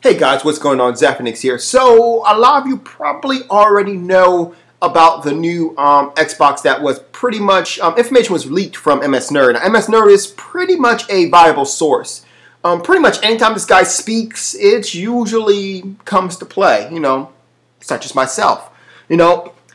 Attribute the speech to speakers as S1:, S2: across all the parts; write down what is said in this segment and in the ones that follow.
S1: Hey guys, what's going on? Zephyrnix here. So, a lot of you probably already know about the new Xbox that was pretty much, information was leaked from MS Nerd. Now, MS Nerd is pretty much a viable source. Pretty much anytime this guy speaks, it usually comes to play, such as myself,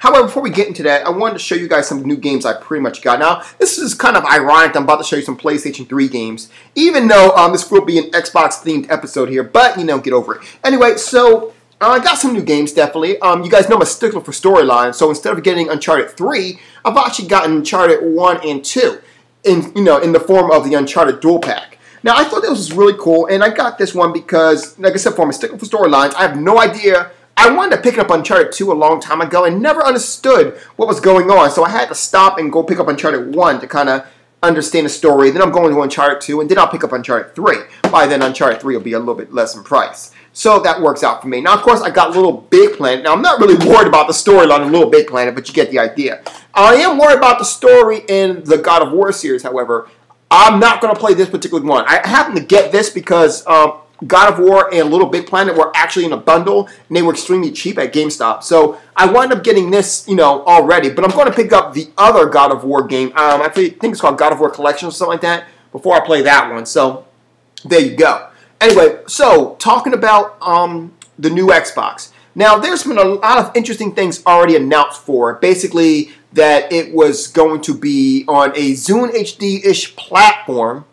S1: However, before we get into that, I wanted to show you guys some new games I pretty much got. Now, this is kind of ironic. I'm about to show you some PlayStation 3 games, even though this will be an Xbox-themed episode here, but, get over it. Anyway, so I got some new games, definitely. You guys know I'm a stickler for storyline, so instead of getting Uncharted 3, I've actually gotten Uncharted 1 and 2 in the form of the Uncharted Dual Pack. Now, I thought this was really cool, and I got this one because, like I said, I'm a stickler for storylines. I have no idea. I wanted to pick up Uncharted 2 a long time ago and never understood what was going on, so I had to stop and go pick up Uncharted 1 to kind of understand the story. Then I'm going to Uncharted 2, and then I'll pick up Uncharted 3. By then, Uncharted 3 will be a little bit less in price. So that works out for me. Now, of course, I got Little Big Planet. Now, I'm not really worried about the storyline of Little Big Planet, but you get the idea. I am worried about the story in the God of War series, however. I'm not going to play this particular one. I happen to get this because God of War and Little Big Planet were actually in a bundle, and they were extremely cheap at GameStop. So I wound up getting this, already. But I'm going to pick up the other God of War game. I think it's called God of War Collection or something like that before I play that one. So there you go. Anyway, so talking about the new Xbox. Now, there's been a lot of interesting things already announced for it. Basically, that it was going to be on a Zune HD-ish platform.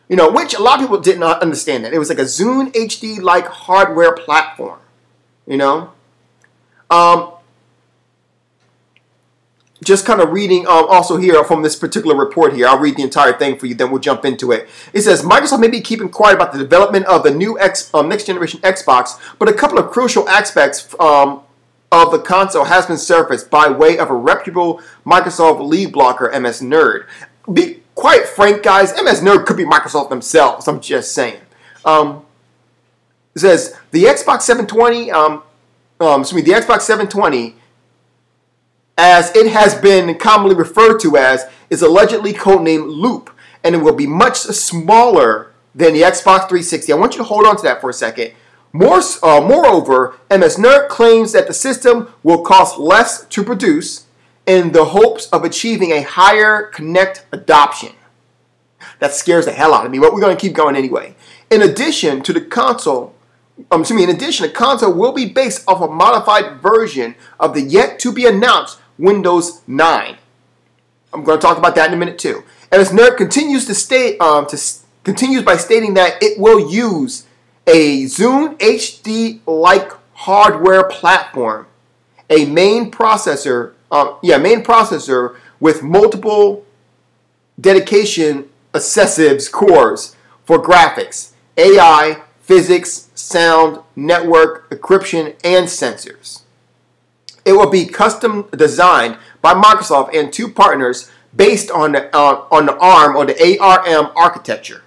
S1: Which a lot of people did not understand that. It was like a Zune HD-like hardware platform, Just kind of reading also here from this particular report here. I'll read the entire thing for you, then we'll jump into it. It says, Microsoft may be keeping quiet about the development of the new next-generation Xbox, but a couple of crucial aspects of the console has been surfaced by way of a reputable Microsoft lead blocker, MS Nerd. Quite frank, guys, MS Nerd could be Microsoft themselves. I'm just saying. It says the Xbox 720, the Xbox 720, as it has been commonly referred to as, is allegedly codenamed Loop, and it will be much smaller than the Xbox 360. I want you to hold on to that for a second. Moreover, MS Nerd claims that the system will cost less to produce, in the hopes of achieving a higher Kinect adoption. That scares the hell out of me, but we're going to keep going anyway. In addition, the console will be based off a modified version of the yet-to-be-announced Windows 9. I'm going to talk about that in a minute too. And as Nerd continues to state, continues by stating that it will use a Zune HD-like hardware platform, a main processor with multiple dedication accessives cores for graphics, AI, physics, sound, network, encryption, and sensors. It will be custom designed by Microsoft and two partners based on the ARM or the ARM architecture.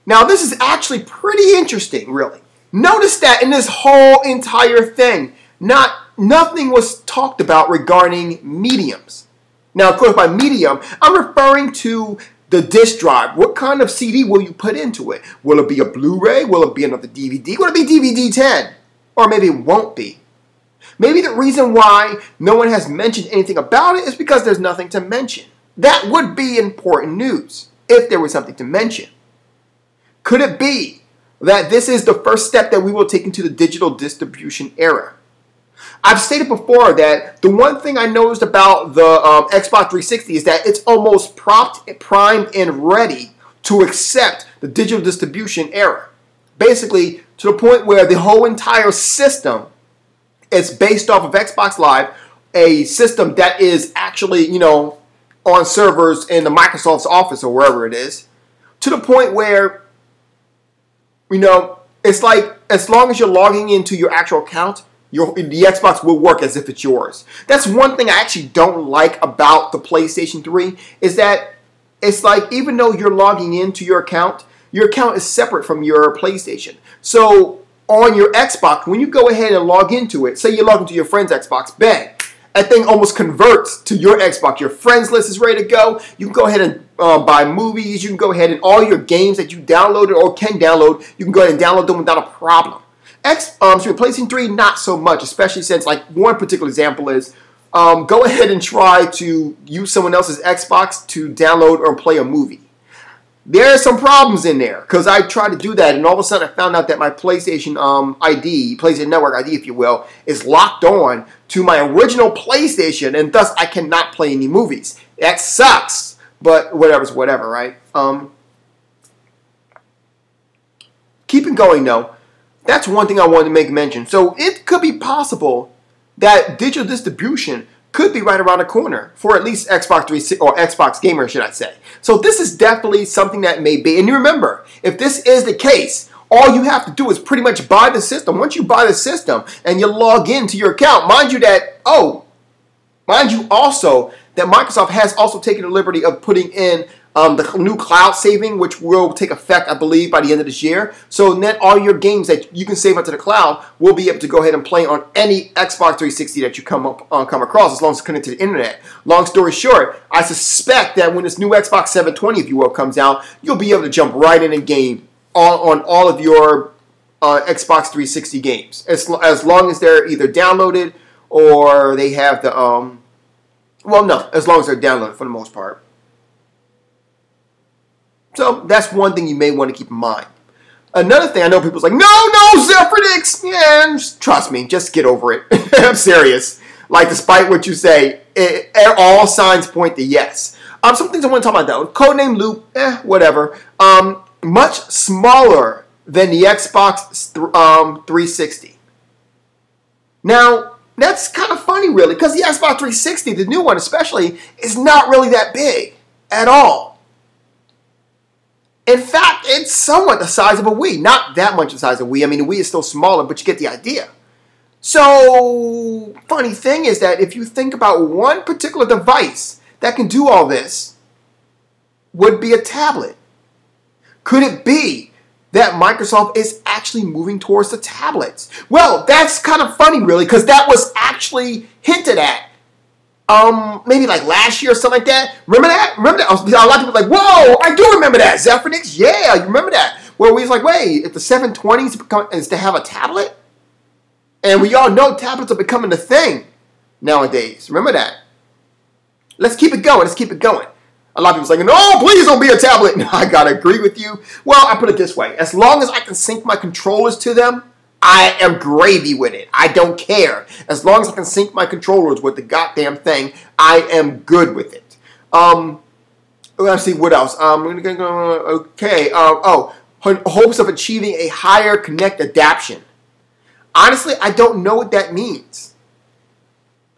S1: Now, this is actually pretty interesting, really. Notice that in this whole entire thing, nothing was talked about regarding mediums. Now, of course, by medium, I'm referring to the disk drive. What kind of CD will you put into it? Will it be a Blu-ray? Will it be another DVD? Will it be DVD 10? Or maybe it won't be. Maybe the reason why no one has mentioned anything about it is because there's nothing to mention. That would be important news if there was something to mention. Could it be that this is the first step that we will take into the digital distribution era? I've stated before that the one thing I noticed about the Xbox 360 is that it's almost primed, and ready to accept the digital distribution era. Basically, to the point where the whole entire system is based off of Xbox Live, a system that is actually, on servers in the Microsoft's office or wherever it is, to the point where, it's like as long as you're logging into your actual account, the Xbox will work as if it's yours. That's one thing I actually don't like about the PlayStation 3 is that it's like even though you're logging into your account is separate from your PlayStation. So on your Xbox, when you go ahead and log into it, say you log into your friend's Xbox, bang, that thing almost converts to your Xbox. Your friends list is ready to go. You can go ahead and buy movies. You can go ahead and all your games that you downloaded or can download, you can go ahead and download them without a problem. PlayStation 3, not so much, especially since, like, one particular example is, go ahead and try to use someone else's Xbox to download or play a movie. There are some problems in there, because I tried to do that, and all of a sudden I found out that my PlayStation ID, PlayStation Network ID, if you will, is locked on to my original PlayStation, and thus I cannot play any movies. That sucks, but whatever's whatever, right? Keep it going, though. That's one thing I wanted to make mention. So it could be possible that digital distribution could be right around the corner for at least Xbox 360 or Xbox Gamer, should I say. So this is definitely something that may be. And you remember, if this is the case, all you have to do is pretty much buy the system. Once you buy the system and you log into your account, mind you also that Microsoft has also taken the liberty of putting in the new cloud saving, which will take effect, I believe, by the end of this year. So then all your games that you can save onto the cloud will be able to go ahead and play on any Xbox 360 that you come across, as long as it's connected to the internet. Long story short, I suspect that when this new Xbox 720, if you will, comes out, you'll be able to jump right in and game on all of your Xbox 360 games, as long as they're either downloaded or they have the as long as they're downloaded for the most part. So that's one thing you may want to keep in mind. Another thing, I know people's like, no, Zephyrnix! Yeah, just trust me, just get over it. I'm serious. Like, despite what you say, all signs point to yes. Some things I want to talk about though. Codename Loop, whatever. Much smaller than the Xbox 360. Now, that's kind of funny, really, because the Xbox 360, the new one especially, is not really that big at all. In fact, it's somewhat the size of a Wii. Not that much the size of a Wii. I mean, the Wii is still smaller, but you get the idea. So, funny thing is that if you think about one particular device that can do all this, would be a tablet. Could it be that Microsoft is actually moving towards the tablets? Well, that's kind of funny, really, because that was actually hinted at. Maybe like last year or something like that. Remember that? Remember that? A lot of people were like, whoa, I do remember that. Zephyrnix? Yeah, you remember that. Where we was like, wait, if the 720 is to have a tablet? And we all know tablets are becoming the thing nowadays. Remember that. Let's keep it going. Let's keep it going. A lot of people are like, no, please don't be a tablet. No, I gotta agree with you. Well, I put it this way. As long as I can sync my controllers to them, I am gravy with it. I don't care. As long as I can sync my controllers with the goddamn thing, I am good with it. Let's see what else. Okay. Hopes of achieving a higher Connect adaptation. Honestly, I don't know what that means.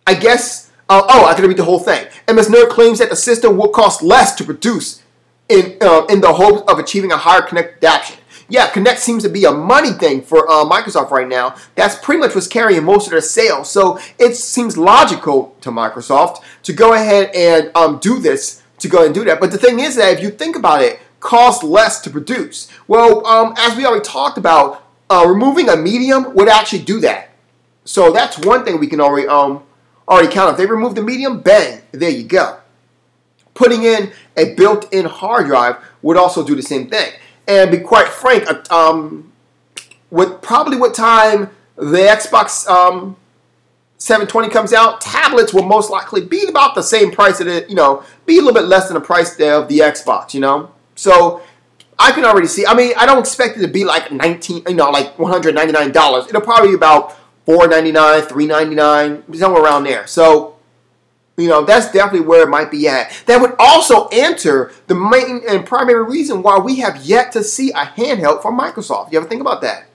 S1: I guess. I can read the whole thing. MS Nerd claims that the system will cost less to produce in the hopes of achieving a higher Connect adaptation. Yeah, Connect seems to be a money thing for Microsoft right now. That's pretty much what's carrying most of their sales. So it seems logical to Microsoft to go ahead and do this, to go and do that. But the thing is that if you think about it, costs less to produce. Well, as we already talked about, removing a medium would actually do that. So that's one thing we can already count. If they remove the medium, bang, there you go. Putting in a built-in hard drive would also do the same thing. And be quite frank, what time the Xbox 720 comes out, tablets will most likely be about the same price be a little bit less than the price of the Xbox, So I can already see. I mean, I don't expect it to be like like $199. It'll probably be about $499, $399, somewhere around there. So, that's definitely where it might be at. That would also answer the main and primary reason why we have yet to see a handheld from Microsoft. You ever think about that?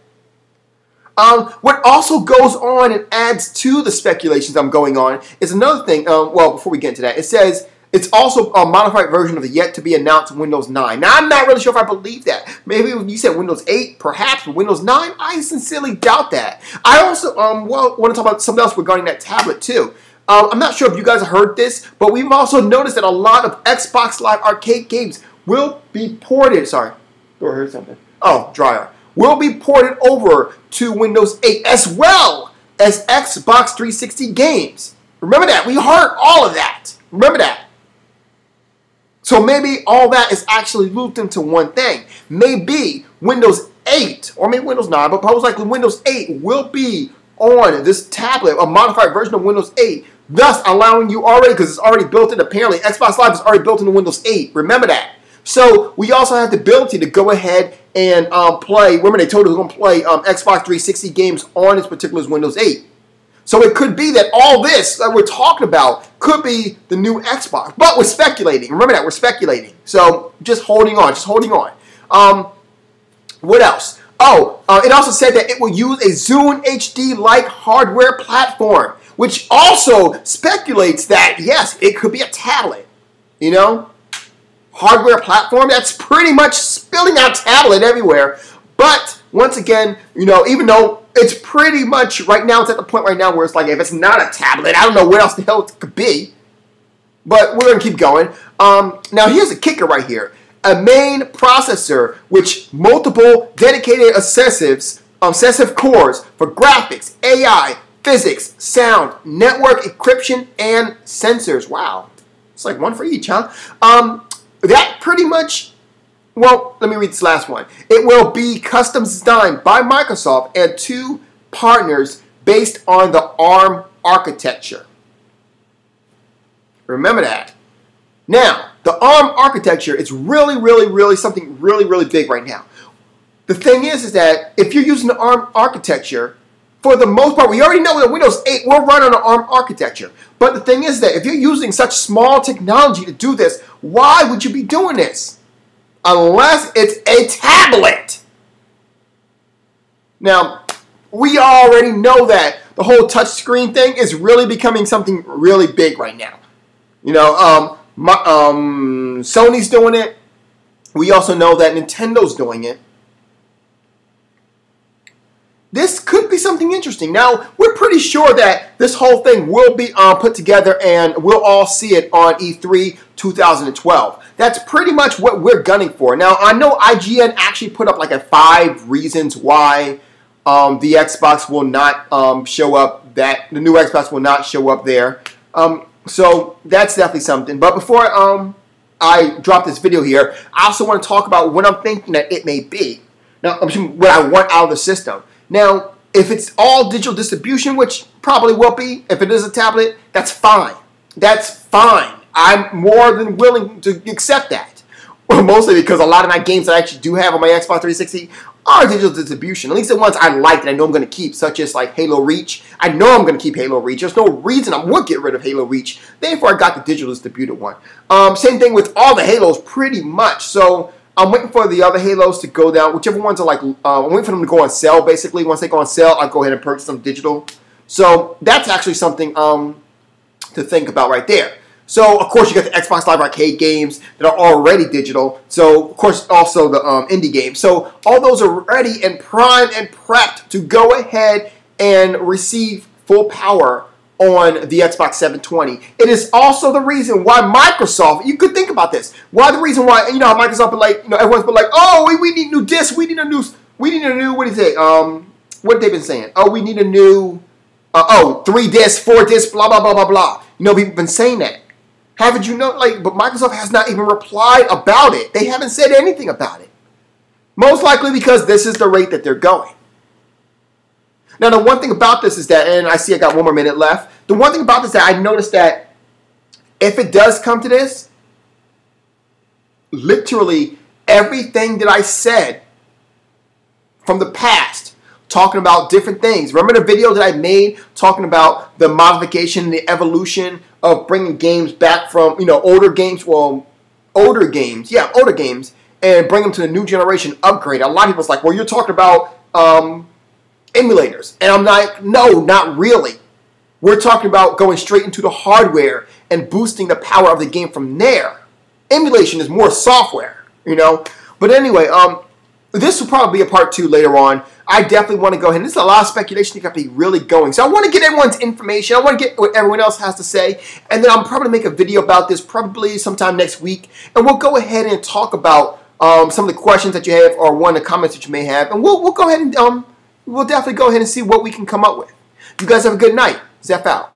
S1: What also goes on and adds to the speculations I'm going on is another thing. Before we get into that, it says it's also a modified version of the yet-to-be-announced Windows 9. Now, I'm not really sure if I believe that. Maybe you said Windows 8, perhaps, but Windows 9? I sincerely doubt that. I also want to talk about something else regarding that tablet, too. I'm not sure if you guys have heard this, but we've also noticed that a lot of Xbox Live Arcade games will be ported. Sorry, I heard something. Oh, dryer. Will be ported over to Windows 8 as well as Xbox 360 games. Remember that. We heard all of that. Remember that. So maybe all that is actually looped into one thing. Maybe Windows 8, or maybe Windows 9, but most likely Windows 8 will be on this tablet, a modified version of Windows 8, thus allowing you already, because it's already built in, apparently Xbox Live is already built into Windows 8. Remember that. So we also have the ability to go ahead and play, remember they told us we're going to play Xbox 360 games on this particular Windows 8. So it could be that all this that we're talking about could be the new Xbox. But we're speculating. Remember that, we're speculating. So just holding on, just holding on. What else? Oh, it also said that it will use a Zune HD-like hardware platform, which also speculates that, yes, it could be a tablet. You know? Hardware platform, that's pretty much spilling out tablet everywhere. But once again, you know, even though it's pretty much right now, it's at the point right now where it's like, if it's not a tablet, I don't know what else the hell it could be. But we're going to keep going. Now, here's a kicker right here. A main processor which multiple dedicated obsessive cores for graphics, AI, physics, sound, network encryption, and sensors. Wow. It's like one for each, huh? That pretty much, well, let me read this last one. It will be custom designed by Microsoft and 2 partners based on the ARM architecture. Remember that. Now, the ARM architecture is really something really big right now. The thing is that if you're using the ARM architecture, for the most part, we already know that Windows 8 will run on the ARM architecture. But the thing is that if you're using such small technology to do this, why would you be doing this? Unless it's a tablet. Now, we already know that the whole touchscreen thing is really becoming something really big right now. You know, Sony's doing it. We also know that Nintendo's doing it. This could be something interesting. Now, we're pretty sure that this whole thing will be put together and we'll all see it on E3 2012. That's pretty much what we're gunning for. Now, I know IGN actually put up like a 5 reasons why the Xbox will not show up, that the new Xbox will not show up there. So that's definitely something. But before I drop this video here, I also want to talk about what I'm thinking that it may be. Now, what I want out of the system. Now, if it's all digital distribution, which probably will be, if it is a tablet, that's fine. That's fine. I'm more than willing to accept that. Well, mostly because a lot of my games that I actually do have on my Xbox 360 are digital distribution. At least the ones I like that I know I'm going to keep, such as like Halo Reach. I know I'm going to keep Halo Reach. There's no reason I would get rid of Halo Reach. Therefore, I got the digital distributed one. Same thing with all the Halos, pretty much. So I'm waiting for the other Halos to go down. Whichever ones are like, I'm waiting for them to go on sale, basically. Once they go on sale, I'll go ahead and purchase them digital. So that's actually something to think about right there. So, of course, you got the Xbox Live Arcade games that are already digital. So, of course, also the indie games. So, all those are ready and primed and prepped to go ahead and receive full power on the Xbox 720. It is also the reason why Microsoft, you could think about this. Why the reason why, you know, how Microsoft been like, you know, everyone's been like, oh, we need new discs, we need a new, what is it? What have they been saying? Oh, we need a new, 3 discs, 4 discs, blah, blah, blah, blah, blah. You know, people been saying that. Haven't you know, like, but Microsoft has not even replied about it. They haven't said anything about it. Most likely because this is the rate that they're going. Now, the one thing about this is that, and I see I got 1 more minute left. The one thing about this is that I noticed that if it does come to this, literally everything that I said from the past, talking about different things. Remember the video that I made talking about the modification, the evolution of bringing games back from, you know, older games, older games, and bring them to the new generation upgrade. A lot of people's like, well, you're talking about emulators. And I'm like, no, not really. We're talking about going straight into the hardware and boosting the power of the game from there. Emulation is more software, you know. But anyway, this will probably be a part 2 later on. I definitely want to go ahead. This is a lot of speculation that got me really going. So I want to get everyone's information. I want to get what everyone else has to say. And then I'm probably going to make a video about this probably sometime next week. And we'll go ahead and talk about some of the questions that you have or one of the comments that you may have. And we'll go ahead and we'll definitely go ahead and see what we can come up with. You guys have a good night. Zeph out.